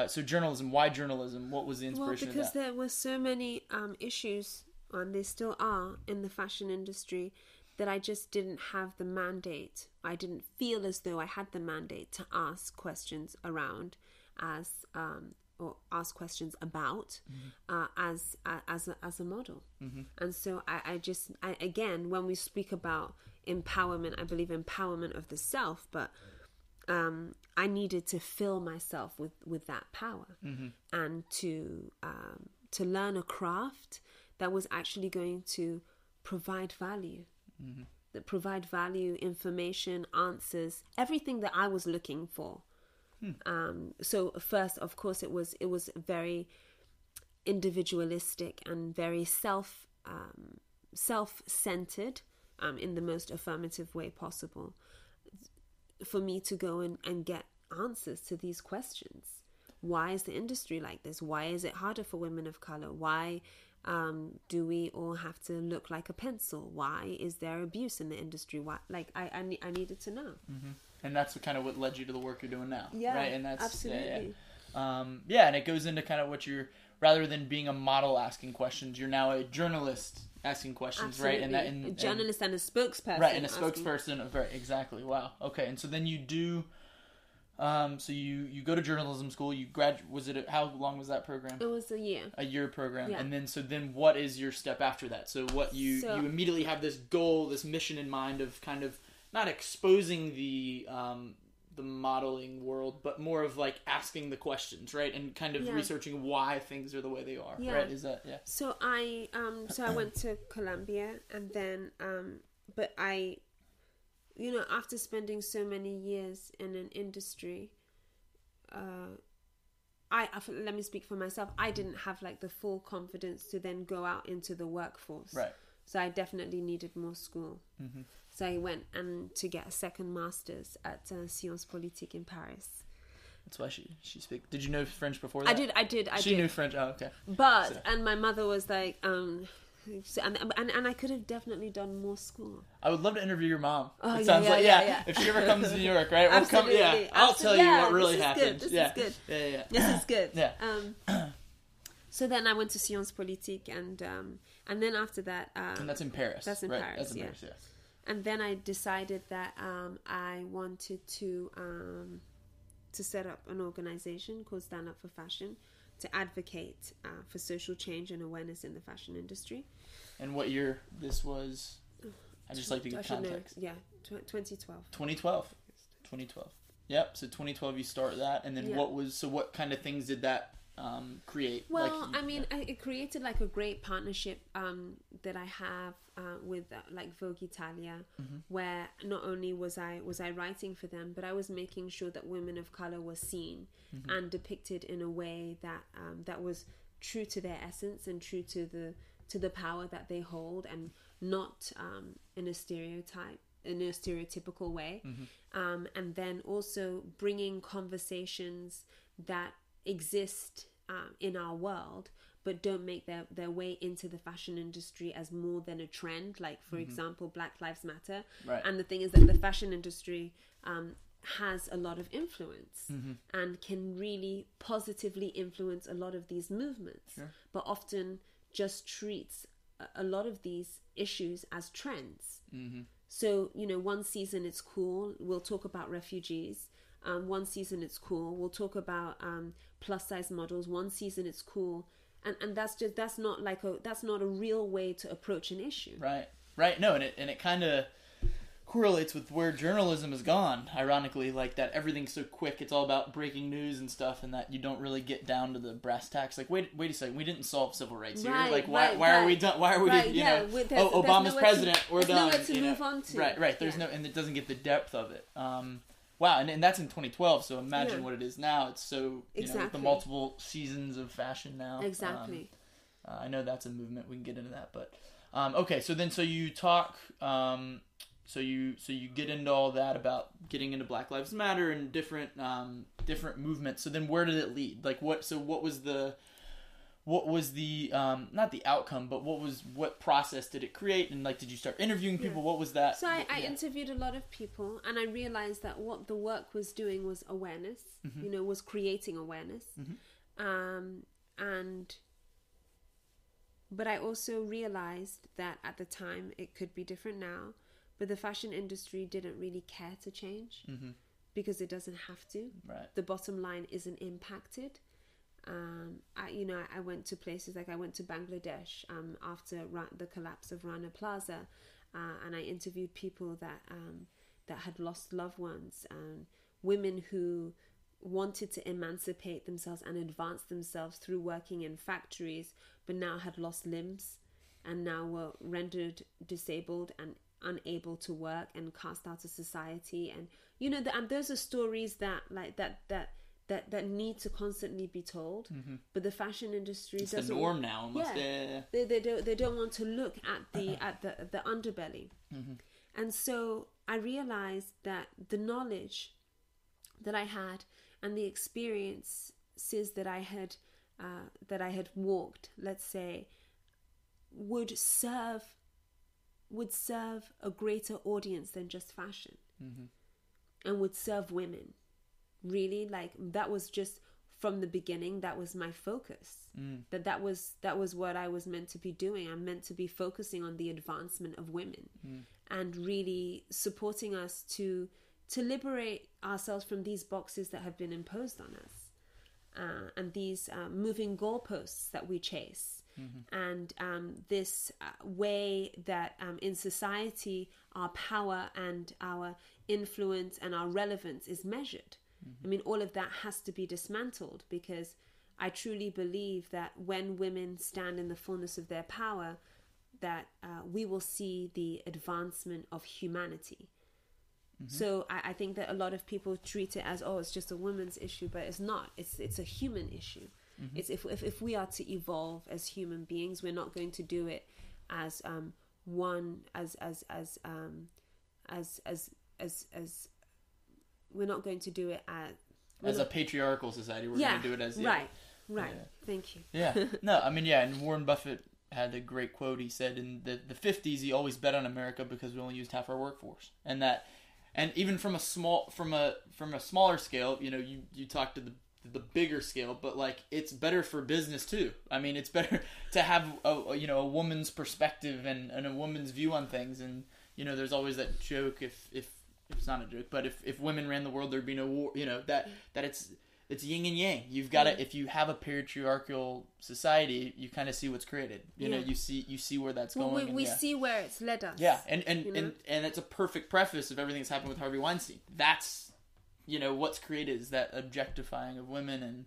so journalism. Why journalism? What was the inspiration? Well, because of that? there were so many issues, and they still are in the fashion industry, that I just didn't have the mandate. I didn't feel as though I had the mandate to ask questions around or ask questions about as a model. And so I again, when we speak about empowerment, I believe empowerment of the self, but I needed to fill myself with that power and to learn a craft that was actually going to provide value, that provide value, information, answers, everything that I was looking for. So first, of course, it was very individualistic and very self-centered, in the most affirmative way possible, for me to go and get answers to these questions. Why is the industry like this? Why is it harder for women of color? Why do we all have to look like a pencil? Why is there abuse in the industry? Why? I needed to know. And that's what led you to the work you're doing now. Yeah, right? And that's absolutely. And it goes into kind of what you're, rather than being a model asking questions, you're now a journalist asking questions, absolutely. Right? A journalist and a spokesperson. Right, and a spokesperson. Right, exactly. Wow. Okay, and so then you do, so you go to journalism school, you graduate, how long was that program? It was a year. A year program. Yeah. And then what is your step after that? So you immediately have this goal, this mission in mind of kind of, not exposing the modeling world, but more of asking the questions, right? And kind of researching why things are the way they are, right? Is that, So I went to Columbia, and then, but I, after spending so many years in an industry, let me speak for myself. I didn't have the full confidence to then go out into the workforce. Right. So I definitely needed more school. So I went to get a second master's at Sciences Politiques in Paris. That's why she speaks. Did you know French before that? I did. She knew French. Oh, okay. And my mother was like, and I could have definitely done more school. I would love to interview your mom. Oh, it sounds if she ever comes to New York, right? We'll Absolutely. I'll tell you what really happened. This is good. Yeah. This is good. Yeah. So then I went to Sciences Politiques, and then after that, and that's in Paris. That's in right? Paris. That's in yeah. Paris. Yeah. And then I decided that I wanted to set up an organization called Stand Up for Fashion to advocate for social change and awareness in the fashion industry. And what year this was? I just like to get context. Yeah, 2012. 2012. Yep. So 2012, you start that, and then what kind of things did that create? Well, it created a great partnership that I have with Vogue Italia, where not only was I writing for them, but I was making sure that women of color were seen and depicted in a way that was true to their essence and true to the power that they hold, and not in a stereotypical way. And then also bringing conversations that exist in our world but don't make their way into the fashion industry as more than a trend, for example, Black Lives Matter. Right. And the thing is that the fashion industry has a lot of influence and can really positively influence a lot of these movements, but often just treats a lot of these issues as trends. So, you know, one season it's cool, we'll talk about refugees. One season it's cool, we'll talk about plus size models. One season it's cool, and that's not a real way to approach an issue. Right. No, and it kind of correlates with where journalism has gone, ironically, like that everything's so quick, it's all about breaking news and stuff, and that you don't really get down to the brass tacks. Like, wait a second, we didn't solve civil rights here. Like, why are we done? Why are we, Obama's president, we're done. There's nowhere to move on to. Right, there's no, and it doesn't get the depth of it. Wow, and that's in 2012, so imagine what it is now. It's so, you know, with the multiple seasons of fashion now. Exactly. I know that's a movement, we can get into that, but, okay, so you talk, so you get into all that about getting into Black Lives Matter and different movements. So then where did it lead? Like what was the not the outcome, but what process did it create? And like, did you start interviewing people? What was that? So I interviewed a lot of people, and I realized that what the work was doing was awareness, you know, was creating awareness. But I also realized that at the time, it could be different now, but the fashion industry didn't really care to change because it doesn't have to. Right. The bottom line isn't impacted. I went to places like I went to Bangladesh after the collapse of Rana Plaza, and I interviewed people that had lost loved ones, women who wanted to emancipate themselves and advance themselves through working in factories, but now had lost limbs and now were rendered disabled and unable to work and cast out of society. And you know, and those are stories that need to constantly be told. But the fashion industry it's the norm now almost. They don't want to look at the underbelly. And so I realized that the knowledge that I had and the experiences that I had walked, let's say, would serve a greater audience than just fashion, and would serve women. Really, like, that was just from the beginning, that was my focus. That was what I was meant to be doing. I'm meant to be focusing on the advancement of women and really supporting us to liberate ourselves from these boxes that have been imposed on us, and these moving goalposts that we chase. And this way that in society our power and our influence and our relevance is measured. I mean, all of that has to be dismantled, because I truly believe that when women stand in the fullness of their power, that we will see the advancement of humanity. So I think that a lot of people treat it as, it's just a woman's issue, but it's not. It's a human issue. It's if we are to evolve as human beings, we're not going to do it as we're not going to do it as a patriarchal society. We're going to do it as right. Yeah. Thank you. No, I mean, and Warren Buffett had a great quote. He said in the 50s, he always bet on America because we only used half our workforce, and even from a smaller scale, you know, you talk to the bigger scale, but like, it's better for business too. I mean, it's better to have a woman's perspective and a woman's view on things. And you know, there's always that joke, if it's not a joke, but if women ran the world, there'd be no war. You know, that it's yin and yang. You've got to, if you have a patriarchal society, you kind of see what's created. You know, you see where that's going. We see where it's led us. Yeah, and it's a perfect preface of everything that's happened with Harvey Weinstein. That's, you know, what's created is that objectifying of women and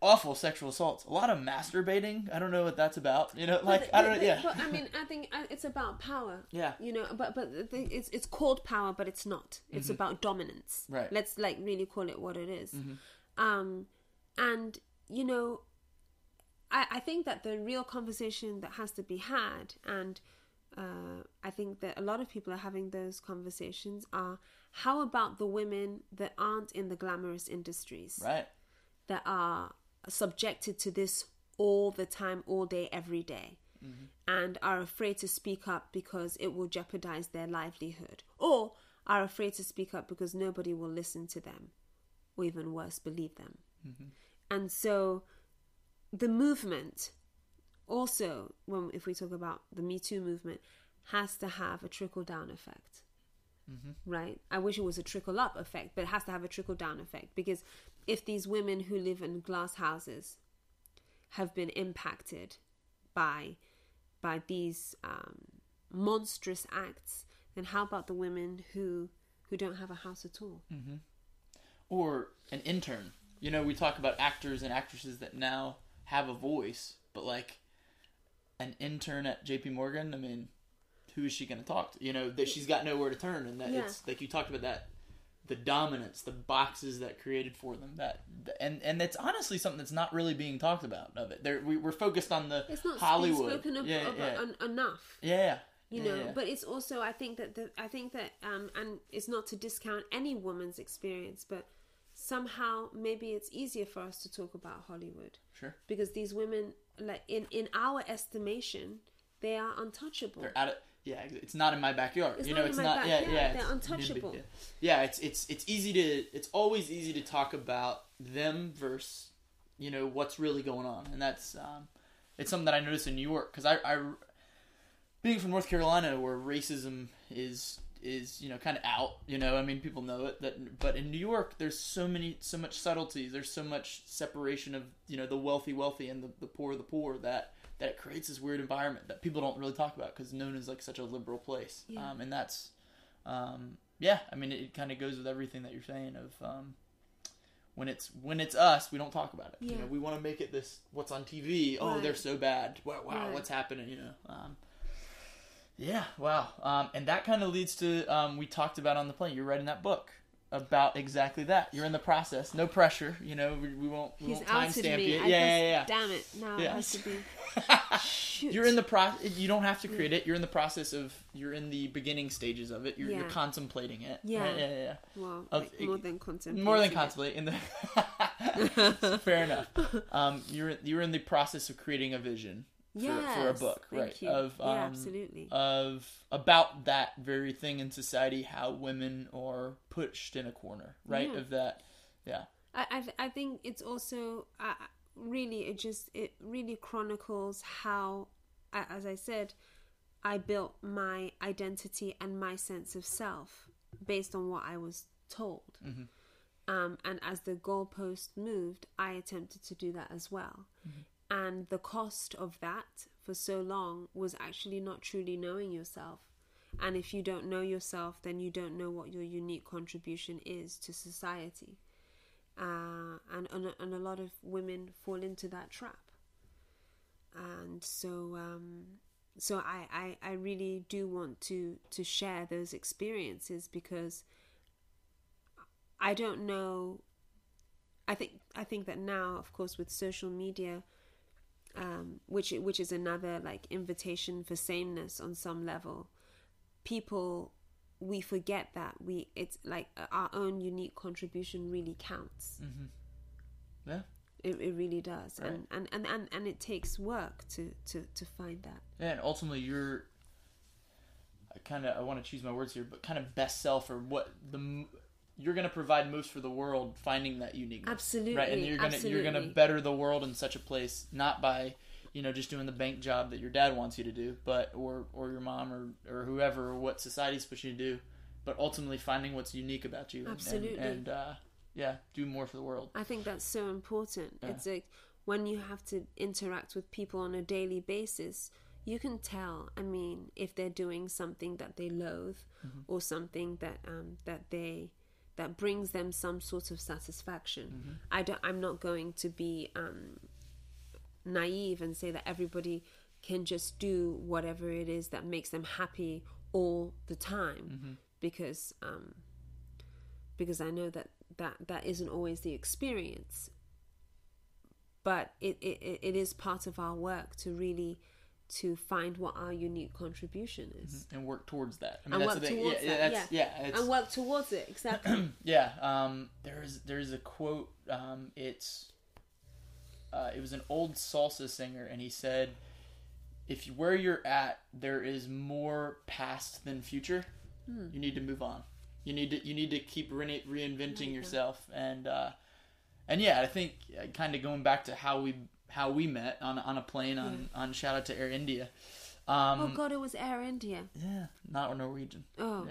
awful sexual assaults. A lot of masturbating. I don't know what that's about. You know, like, I don't know. Yeah. But I mean, I think it's about power. Yeah. You know, but it's called power, but it's not. It's about dominance. Right. Let's like really call it what it is. And you know, I think that the real conversation that has to be had, and I think that a lot of people are having those conversations, are how about the women that aren't in the glamorous industries, right, that are subjected to this all the time, all day, every day, and are afraid to speak up because it will jeopardize their livelihood, or are afraid to speak up because nobody will listen to them, or even worse, believe them. Mm-hmm. And so the movement also, if we talk about the Me Too movement, has to have a trickle-down effect. Mm-hmm. Right? I wish it was a trickle-up effect, but it has to have a trickle-down effect, because if these women who live in glass houses have been impacted by these monstrous acts, then how about the women who don't have a house at all? Mm-hmm. Or an intern. You know, we talk about actors and actresses that now have a voice, but like an intern at JP Morgan, I mean, who is she going to talk to? You know, that she's got nowhere to turn, and that it's like you talked about that, the dominance, the boxes that created for them, and it's honestly something that's not really being talked about of it. We're focused on the it's not Hollywood. Spoken of enough. Yeah. You know, but it's also, I think that and it's not to discount any woman's experience, but somehow maybe it's easier for us to talk about Hollywood. Sure. Because these women, like in our estimation, they are untouchable. They're out of, it's not in my backyard. It's you know, not it's in my not. backyard. Yeah, they're untouchable. It's easy to. It's always easy to talk about them versus, you know, what's really going on, and that's it's something that I noticed in New York, because I being from North Carolina, where racism is you know, kind of out, you know, I mean, people know it, but in New York there's so much subtlety, there's so much separation of, you know, the wealthy and the poor that it creates this weird environment that people don't really talk about, because known as like such a liberal place. And that's I mean, it kind of goes with everything that you're saying of when it's us, we don't talk about it. You know, we want to make it this what's on TV. Oh, they're so bad. Wow, what's happening, you know. And that kind of leads to, we talked about on the plane, you're writing that book about exactly that. You're in the process. No pressure, you know, we won't timestamp you. Damn it. No, it has to be. Shoot. You're in the process. You don't have to create it. You're in the process of, you're in the beginning stages of it. You're contemplating it. Yeah. Well, more than contemplating. More than contemplating. Fair enough. You're in the process of creating a vision. For a book, right? You. Absolutely. Of about that very thing in society, how women are pushed in a corner, right? Yeah. Of that, I think it's also it really chronicles how, as I said, I built my identity and my sense of self based on what I was told. Mm-hmm. And as the goalpost moved, I attempted to do that as well. Mm-hmm. And the cost of that for so long was actually not truly knowing yourself. And if you don't know yourself, then you don't know what your unique contribution is to society. And a lot of women fall into that trap. And so I really do want to share those experiences, because I don't know. I think that now, of course, with social media, which is another like invitation for sameness on some level, we forget that it's like our own unique contribution really counts. Mm-hmm. Yeah, it really does. Right. And it takes work to find that. Yeah, and ultimately I want to choose my words here, but kind of best self, or what you're going to provide most for the world, finding that uniqueness. Absolutely. Right. And you're going to better the world in such a place, not by, you know, just doing the bank job that your dad wants you to do, but, or your mom or whoever, or what society's pushing you to do, but ultimately finding what's unique about you. Absolutely. And do more for the world. I think that's so important. Yeah. It's like when you have to interact with people on a daily basis, you can tell, I mean, if they're doing something that they loathe, mm-hmm. or something that brings them some sort of satisfaction. Mm-hmm. I'm not going to be naive and say that everybody can just do whatever it is that makes them happy all the time, mm-hmm. because I know that isn't always the experience. But it is part of our work to find what our unique contribution is, and work towards that. I mean, and that's work the thing. Towards that. And work towards it, exactly. There's a quote. It was an old salsa singer, and he said, "If where you're at there is more past than future, you need to move on." You need to keep reinventing yourself, and yeah, I think kind of going back to how we met on a plane on shout out to Air India. Oh God, it was Air India. Yeah, not Norwegian. Oh.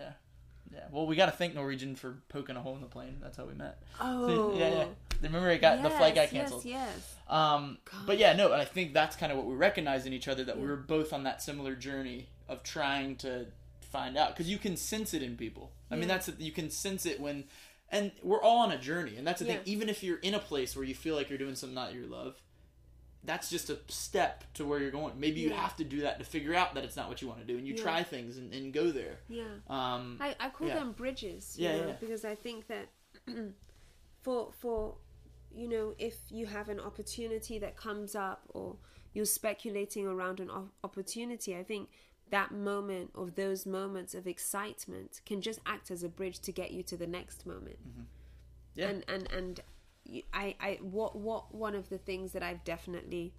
Yeah. Well, we got to thank Norwegian for poking a hole in the plane. That's how we met. Oh. Yeah. Remember the flight got canceled. Yes. But yeah, no, I think that's kind of what we recognize in each other, that we were both on that similar journey of trying to find out, because you can sense it in people. I mean, you can sense it when, and we're all on a journey, and that's the thing. Even if you're in a place where you feel like you're doing something not your love, that's just a step to where you're going. Maybe you have to do that to figure out that it's not what you want to do, and you try things and go there. Yeah. I call them bridges. You know, because I think that for if you have an opportunity that comes up, or you're speculating around an opportunity, I think that moment, or those moments of excitement, can just act as a bridge to get you to the next moment. Mm-hmm. Yeah. And one of the things that I've definitely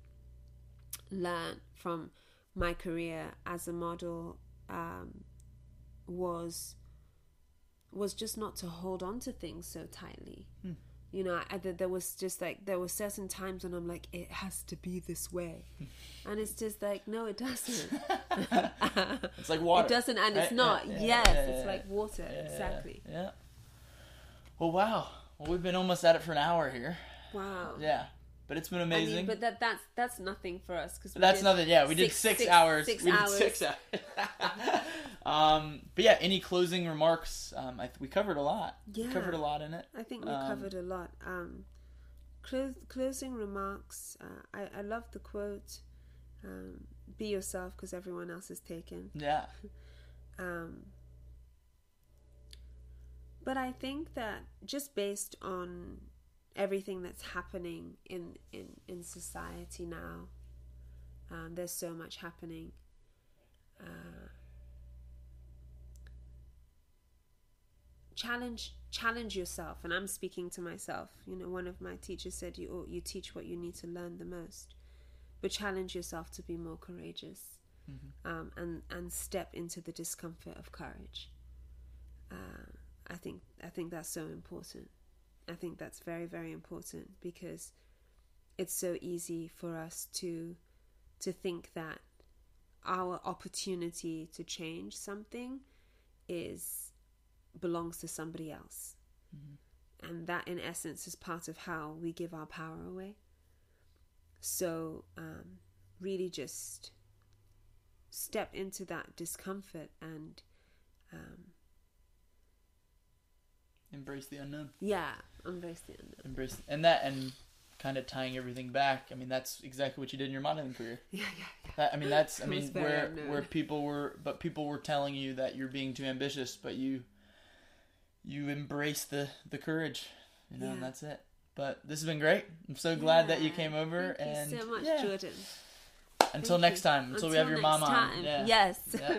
learned from my career as a model was just not to hold on to things so tightly. You know, there was certain times when I'm like, it has to be this way, and it's just like, no, it doesn't. It's like water. It doesn't, and it's not. It's like water. Exactly. Yeah. Well, wow. Well, we've been almost at it for an hour here. Wow. Yeah. But it's been amazing. I mean, but that's nothing for us, because that's nothing. Yeah, we did 6 hours. 6 we hours. Did 6 hours. But yeah, any closing remarks? We covered a lot. Yeah, we covered a lot in it. I think we covered a lot. Closing remarks. I love the quote. Be yourself, because everyone else is taken. Yeah. But I think that just based on everything that's happening in society now, there's so much happening. Challenge yourself, and I'm speaking to myself. You know, one of my teachers said, you teach what you need to learn the most, but challenge yourself to be more courageous, and step into the discomfort of courage. I think that's so important. I think that's very, very important, because it's so easy for us to think that our opportunity to change something belongs to somebody else. And that, in essence, is part of how we give our power away. So really just step into that discomfort and embrace the unknown. Yeah, embrace the unknown. And kind of tying everything back. I mean, that's exactly what you did in your modeling career. Yeah. Where people were telling you that you're being too ambitious, but you embrace the courage, and that's it. But this has been great. I'm so glad that you came over. Thank you so much, Jordan. Until next time. Until we have your mom on. Yeah. Yes. Yeah.